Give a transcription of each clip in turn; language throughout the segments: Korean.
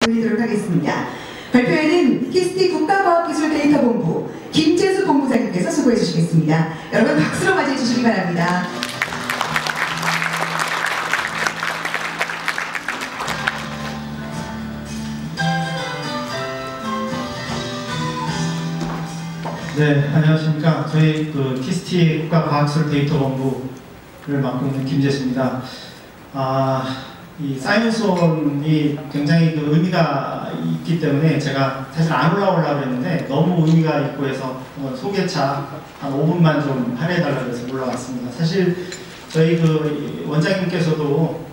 올리도록 하겠습니다. 발표에는 키스티 국가과학기술데이터본부 김재수 본부장님께서 수고해 주시겠습니다. 여러분 박수로 맞이해 주시기 바랍니다. 네, 안녕하십니까. 저희 키스티 국가과학기술데이터본부를 맡고 있는 김재수입니다. 이 사이언스원이 굉장히 의미가 있기 때문에 제가 사실 안 올라오려고 했는데 너무 의미가 있고 해서 소개차 한 5분만 좀 할애해달라고 해서 올라왔습니다. 사실 저희 원장님께서도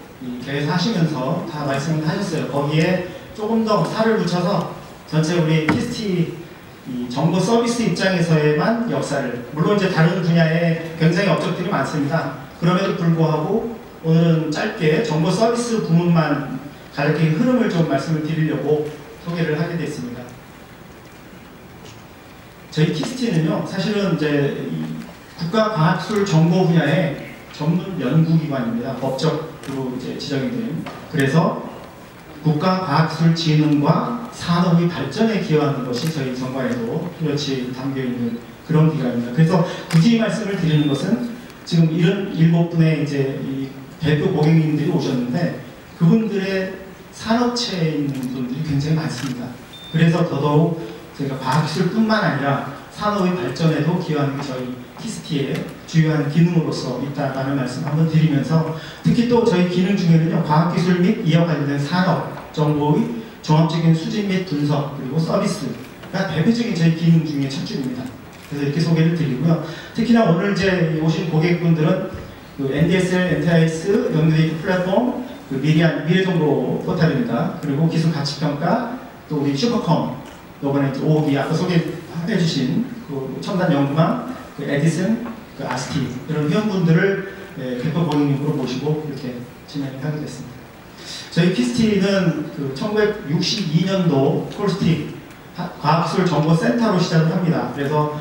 계획 하시면서 다 말씀을 하셨어요. 거기에 조금 더 살을 붙여서 전체 우리 키스티 정보 서비스 입장에서의만 역사를, 물론 이제 다른 분야에 굉장히 업적들이 많습니다. 그럼에도 불구하고 오늘은 짧게 정보 서비스 부문만 가르치는 흐름을 좀 말씀을 드리려고 소개를 하게 됐습니다. 저희 키스티는요, 사실은 이제 국가과학기술 정보 분야의 전문 연구기관입니다. 법적으로 이제 지정이 된. 그래서 국가과학기술진흥과 산업의 발전에 기여하는 것이 저희 정관에도 뚜렷이 담겨있는 그런 기관입니다. 그래서 굳이 말씀을 드리는 것은 지금 이런 7분의 이제 이 대표 고객님들이 오셨는데 그분들의 산업체에 있는 분들이 굉장히 많습니다. 그래서 더더욱 저희가 과학기술뿐만 아니라 산업의 발전에도 기여하는 게 저희 키스티의 주요한 기능으로서 있다라는 말씀 한번 드리면서, 특히 또 저희 기능 중에는요, 과학기술 및 이와 관련된 산업 정보의 종합적인 수집 및 분석 그리고 서비스가 대표적인 저희 기능 중에 첫 줄입니다. 그래서 이렇게 소개를 드리고요. 특히나 오늘 이제 오신 고객분들은 NDSL, NTIS, 연구데이터 플랫폼, 미래정보 포탈입니다. 그리고 기술 가치평가, 또 우리 슈퍼컴, 이번에 OOB 아까 소개해주신 첨단 연구망, 에디슨, 아스티 이런 회원분들을 대표 고객님으로 모시고 이렇게 진행을 하게 됐습니다. 저희 키스티는 1962년도 콜스틱 과학기술정보센터로 시작을 합니다. 그래서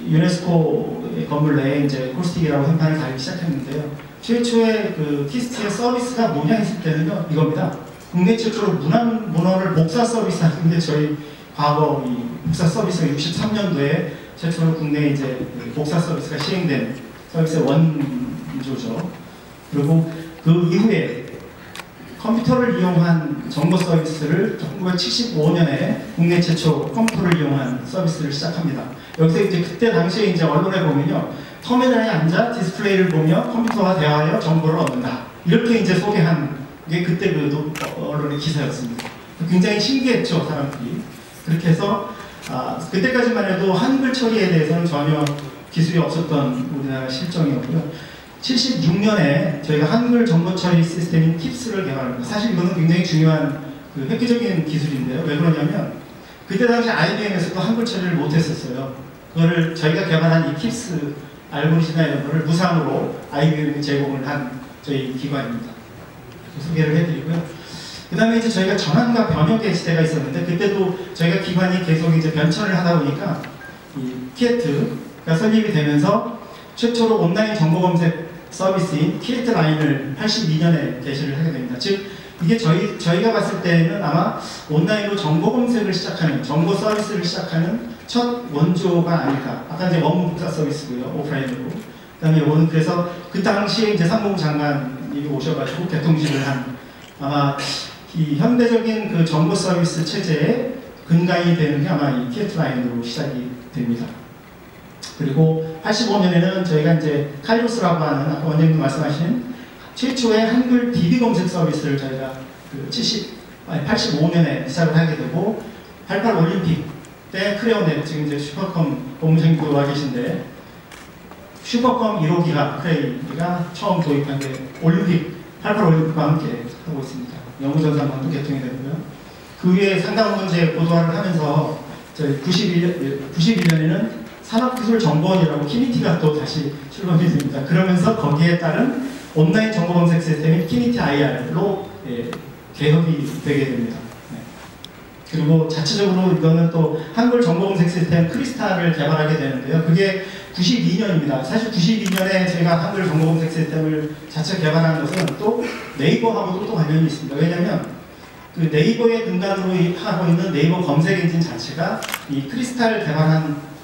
유네스코 건물 내에 이제 콜스틱이라고 현판을 달기 시작했는데요. 최초의 키스티의 서비스가 뭐냐 했을 때는요, 이겁니다. 국내 최초로 문헌을 복사 서비스 하는데 저희 과거 이 복사 서비스가 63년도에 최초로 국내에 이제 복사 서비스가 시행된 서비스의 원조죠. 그리고 그 이후에 컴퓨터를 이용한 정보 서비스를 1975년에 국내 최초 컴퓨터를 이용한 서비스를 시작합니다. 여기서 이제 그때 당시에 이제 언론에 보면요, 터미널에 앉아 디스플레이를 보며 컴퓨터와 대화하여 정보를 얻는다. 이렇게 이제 소개한 게 그때 언론의 기사였습니다. 굉장히 신기했죠, 사람들이. 그렇게 해서 그때까지만 해도 한글 처리에 대해서는 전혀 기술이 없었던 우리나라 실정이었고요. 76년에 저희가 한글 정보 처리 시스템인 팁스를 개발합니다. 사실 이거는 굉장히 중요한 획기적인 기술인데요. 왜 그러냐면 그때 당시 IBM에서도 한글 처리를 못했었어요. 그거를 저희가 개발한 이 팁스 알고리즘이나 이런 거를 무상으로 IBM에 제공을 한 저희 기관입니다. 소개를 해드리고요. 그 다음에 이제 저희가 전환과 변혁의 시대가 있었는데, 그때도 저희가 기관이 계속 이제 변천을 하다 보니까 이 키에트가 설립이 되면서 최초로 온라인 정보 검색 서비스인 키에트 라인을 82년에 개시를 하게 됩니다. 즉 이게 저희가 봤을 때는 아마 온라인으로 정보 검색을 시작하는, 정보 서비스를 시작하는 첫 원조가 아닐까. 아까 이제 원문 복사 서비스고요, 오프라인으로. 그다음에 이거는 그래서 그 당시에 이제 상무부 장관이 오셔가지고 개통식을 한, 아마 이 현대적인 정보 서비스 체제의 근간이 되는 게 아마 이 키에트 라인으로 시작이 됩니다. 그리고 85년에는 저희가 이제 카이로스라고 하는 아까 원장님 말씀하신 최초의 한글 DB 검색 서비스를 저희가 85년에 시작을 하게 되고, 88 올림픽 때 크레온에 지금 이제 슈퍼컴 본부장님도 와 계신데, 슈퍼컴 1호기가 크레이가 처음 도입한 게 올림픽, 88 올림픽과 함께 하고 있습니다. 영구전산망도 개통이 되고요. 그 위에 상당 문제 고도화를 하면서 저희 91년에는 산업기술정보원이라고 키니티가 또 다시 출범이 됩니다. 그러면서 거기에 따른 온라인 정보검색 시스템인 키니티 IR로 개혁이 되게 됩니다. 네. 그리고 자체적으로 이거는 또 한글 정보검색 시스템 크리스탈을 개발하게 되는데요. 그게 92년입니다. 사실 92년에 제가 한글 정보검색 시스템을 자체 개발한 것은 또 네이버하고도 또 관련이 있습니다. 왜냐하면 그 네이버의 근간으로 하고 있는 네이버 검색 엔진 자체가 이 크리스탈 개발한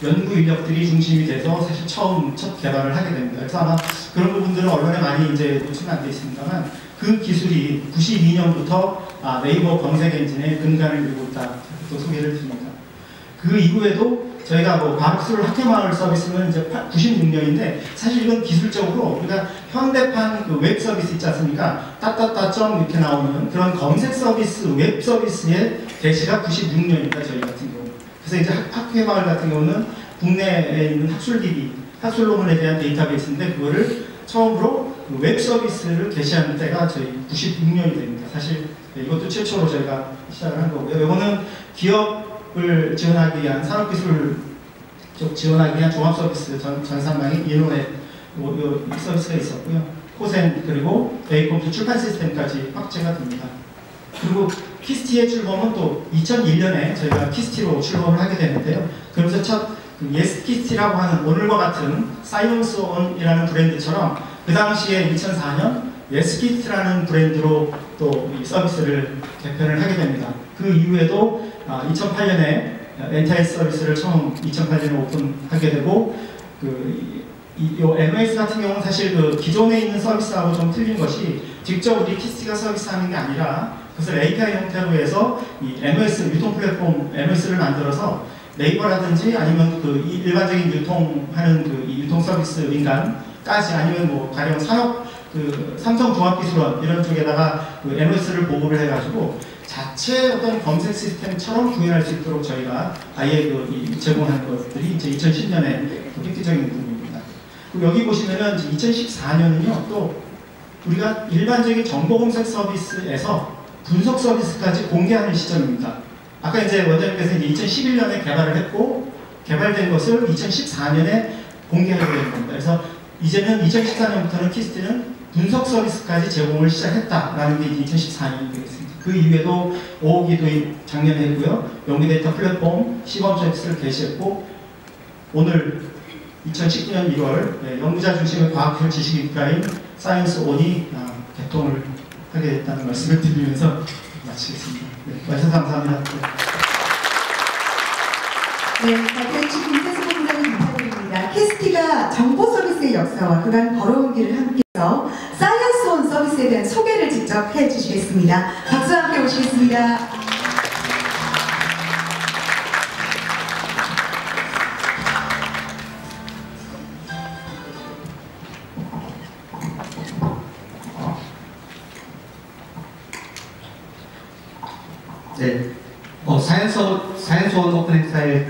연구 인력들이 중심이 돼서 사실 첫 개발을 하게 됩니다. 그래서 아마 그런 부분들은 언론에 많이 이제 노출은 안 돼 있습니다만 그 기술이 92년부터 네이버 검색 엔진의 근간을 이루고 있다. 또 소개를 드립니다. 그 이후에도 저희가 뭐 과학기술 학회마을 서비스는 이제 96년인데 사실 이건 기술적으로 우리가 현대판 그 웹 서비스 있지 않습니까? 따따따점 이렇게 나오는 그런 검색 서비스, 웹 서비스의 개시가 96년입니다. 저희 같은 경우. 그래서 이제 학회마을 같은 경우는 국내에 있는 학술 DB, 학술 논문에 대한 데이터베이스인데 그거를 처음으로 그 웹 서비스를 개시한 때가 저희 96년이 됩니다. 사실 이것도 최초로 저희가 시작을 한 거고요. 이거는 기업을 지원하기 위한 산업기술 쪽 지원하기 위한 종합 서비스 전산망인 이노넷 이 서비스가 있었고요. 코센 그리고 에이컴퓨터 출판 시스템까지 확대가 됩니다. 그리고 키스티의 출범은 또 2001년에 저희가 키스티로 출범을 하게 되는데요. 그러면서 첫 예스키스티라고 하는 오늘과 같은 사이언스 온이라는 브랜드처럼 그 당시에 2004년 예스키스티라는 브랜드로 또 이 서비스를 개편을 하게 됩니다. 그 이후에도 2008년에 엔타이스 서비스를 처음 2008년에 오픈하게 되고 이 MOS 같은 경우는 사실 그 기존에 있는 서비스하고 좀 틀린 것이 직접 우리 키스티가 서비스하는 게 아니라 그것을 API 형태로 해서 이 MOS 유통 플랫폼 MOS를 만들어서 네이버라든지 아니면 그 일반적인 유통하는 그 유통 서비스 인간까지 아니면 뭐 가령 산업 그 삼성종합기술원 이런 쪽에다가 그 MOS를 보급을 해가지고 자체 어떤 검색 시스템처럼 구현할 수 있도록 저희가 아예 그 제공하는 것들이 이제 2010년에 획기적인 부분입니다. 그리고 여기 보시면은 2014년은요 또 우리가 일반적인 정보 검색 서비스에서 분석 서비스까지 공개하는 시점입니다. 아까 이제 원장님께서 이제 2011년에 개발을 했고 개발된 것을 2014년에 공개하게 된 겁니다. 그래서 이제는 2014년부터는 키스티는 분석 서비스까지 제공을 시작했다라는 게 2014년이 되겠습니다. 그 이후에도 5호기도 작년에 했고요. 연구 데이터 플랫폼 시범 서비스를 개시했고 오늘 2019년 1월 연구자 중심의 과학기술 지식 인프라인 사이언스 온이 개통을 하게 됐다는 말씀을 드리면서 마치겠습니다. 네, 와주셔서 감사합니다. 네, 발표해주신 김태수 본부장님 감사드립니다. 키스티가 정보 서비스의 역사와 그간 걸어온 길을 함께해서 사이언스 온 서비스에 대한 소개를 직접 해주시겠습니다. 박수와 함께 오시겠습니다. 네, 사이언스 온 오픈 행사에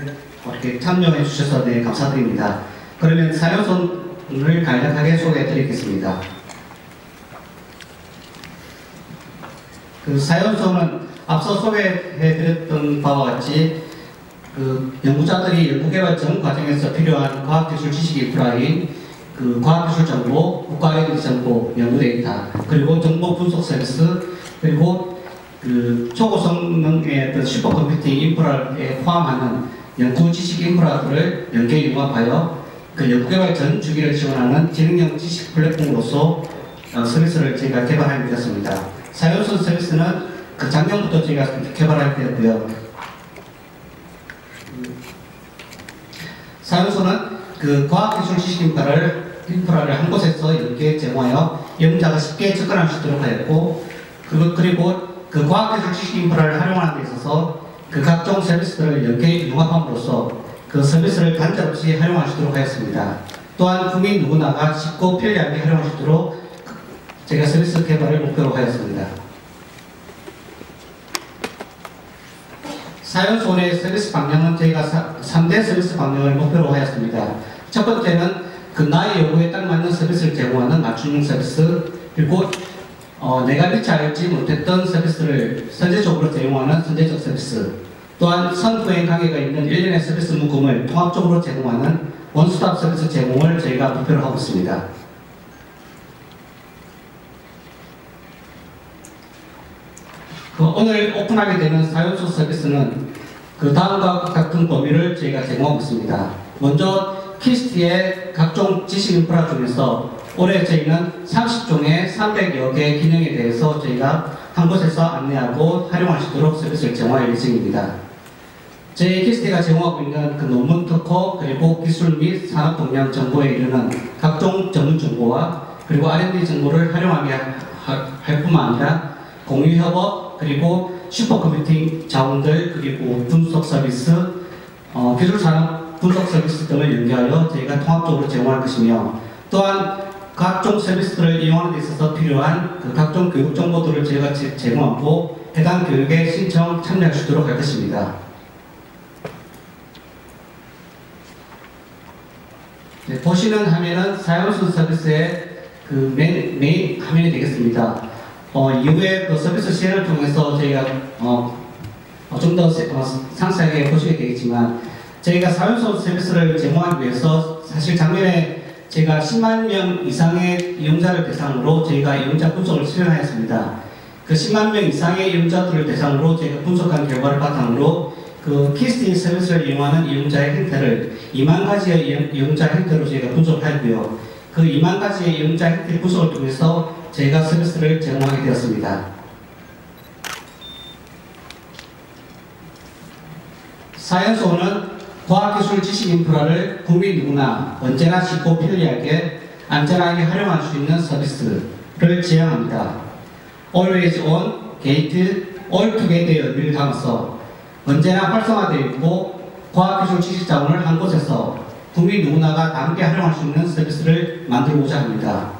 이렇게 참여해 주셔서 네, 감사드립니다. 그러면 사이언스 온을 간략하게 소개해 드리겠습니다. 그 사이언스 온은 앞서 소개해 드렸던 바와 같이 그 연구자들이 연구개발 전 과정에서 필요한 과학기술 지식 인프라인 그 과학기술 정보, 국가기술 정보, 연구 데이터, 그리고 정보 분석 서비스, 그리고 그 초고성능의 어떤 슈퍼컴퓨팅 인프라에 포함하는 연구 지식 인프라들을 연계 융합하여 그 연구개발 전 주기를 지원하는 지능형 지식 플랫폼으로서 서비스를 저희가 개발하게 되었습니다. 사이언스 서비스는 그 작년부터 저희가 개발하게 되었고요. 사이언스는 그 과학기술 지식 인프라를 한 곳에서 연계 제공하여 이용자가 쉽게 접근할 수 있도록 하였고, 그리고 그 과학기술 지식 인프라를 활용하는 데 있어서 그 각종 서비스들을 연계 융합함으로써 그 서비스를 단절 없이 활용할 수 있도록 하였습니다. 또한 국민 누구나가 쉽고 편리하게 활용할 수 있도록 제가 서비스 개발을 목표로 하였습니다. 사이언스온의 서비스 방향은 저희가 3대 서비스 방향을 목표로 하였습니다. 첫 번째는 그 나의 요구에 딱 맞는 서비스를 제공하는 맞춤형 서비스, 그리고 내가 미처 알지 못했던 서비스를 선제적으로 제공하는 선제적 서비스, 또한 선후행 관계가 있는 일련의 서비스 묶음을 통합적으로 제공하는 원스톱 서비스 제공을 저희가 목표로 하고 있습니다. 오늘 오픈하게 되는 사이언스 서비스는 그 다음과 같은 범위를 저희가 제공하고 있습니다. 먼저 키스티의 각종 지식 인프라 중에서 올해 저희는 30종의 300여 개의 기능에 대해서 저희가 한 곳에서 안내하고 활용할 수 있도록 서비스를 제공할 예정입니다. 저희 키스티가 제공하고 있는 그 논문 특허 그리고 기술 및 산업 동향 정보에 이르는 각종 전문 정보와 그리고 R&D 정보를 활용하게 할 뿐만 아니라 공유 협업 그리고 슈퍼컴퓨팅 자원들 그리고 분석 서비스, 기술 산업 분석 서비스 등을 연계하여 저희가 통합적으로 제공할 것이며 또한 각종 서비스들을 이용하는 데 있어서 필요한 그 각종 교육 정보들을 저희가 제공하고 해당 교육에 신청 참여할 수 있도록 할 것입니다. 네, 보시는 화면은 사용순 서비스의 그 메인 화면이 되겠습니다. 이후에 그 서비스 시행을 통해서 저희가 좀 더 상세하게 보시게 되겠지만 저희가 사용순 서비스를 제공하기 위해서 사실 작년에 제가 10만 명 이상의 이용자를 대상으로 저희가 이용자 분석을 실행하였습니다. 그 10만 명 이상의 이용자들을 대상으로 저희가 분석한 결과를 바탕으로 그 키스티 서비스를 이용하는 이용자의 형태를 2만 가지의 이용자 형태로 저희가 분석하였고요. 그 2만 가지의 이용자 형태 분석을 통해서 저희가 서비스를 제공하게 되었습니다. 사연소는 과학기술 지식 인프라를 국민 누구나 언제나 쉽고 편리하게 안전하게 활용할 수 있는 서비스를 지향합니다. Always on, Gate, All Together의 의미를 담아서 언제나 활성화되어 있고 과학기술 지식 자원을 한 곳에서 국민 누구나가 다 함께 활용할 수 있는 서비스를 만들고자 합니다.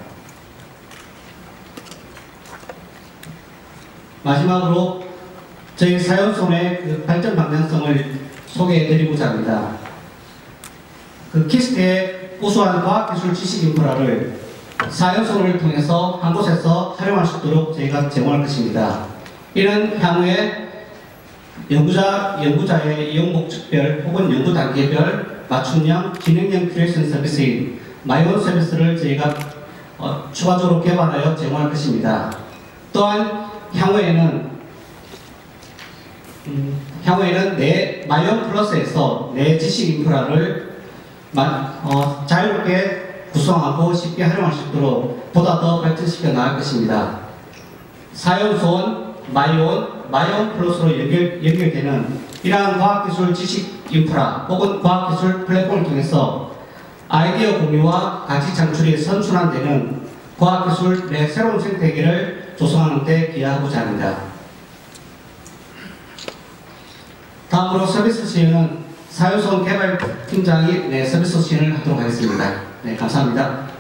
마지막으로 저희 사연손의 그 발전 방향성을 소개해드리고자 합니다. 그 키스트의 우수한 과학기술 지식 인프라를 사연손을 통해서 한 곳에서 활용할 수 있도록 저희가 제공할 것입니다. 이는 향후에 연구자의 이용 목적별 혹은 연구 단계별 맞춤형 진행형 큐레이션 서비스인 마이온 서비스를 저희가 추가적으로 개발하여 제공할 것입니다. 또한 향후에는 내 마이온 플러스에서 내 지식 인프라를 자유롭게 구성하고 쉽게 활용할 수 있도록 보다 더 발전시켜 나갈 것입니다. 사연소원, 마이온 플러스로 연결되는 이러한 과학기술 지식 인프라 혹은 과학기술 플랫폼을 통해서 아이디어 공유와 가치 창출이 선순환되는 과학기술의 새로운 생태계를 조성하는 데 기여하고자 합니다. 다음으로 서비스 시연은 사유손 개발팀장이 서비스 시연을 하도록 하겠습니다. 네, 감사합니다.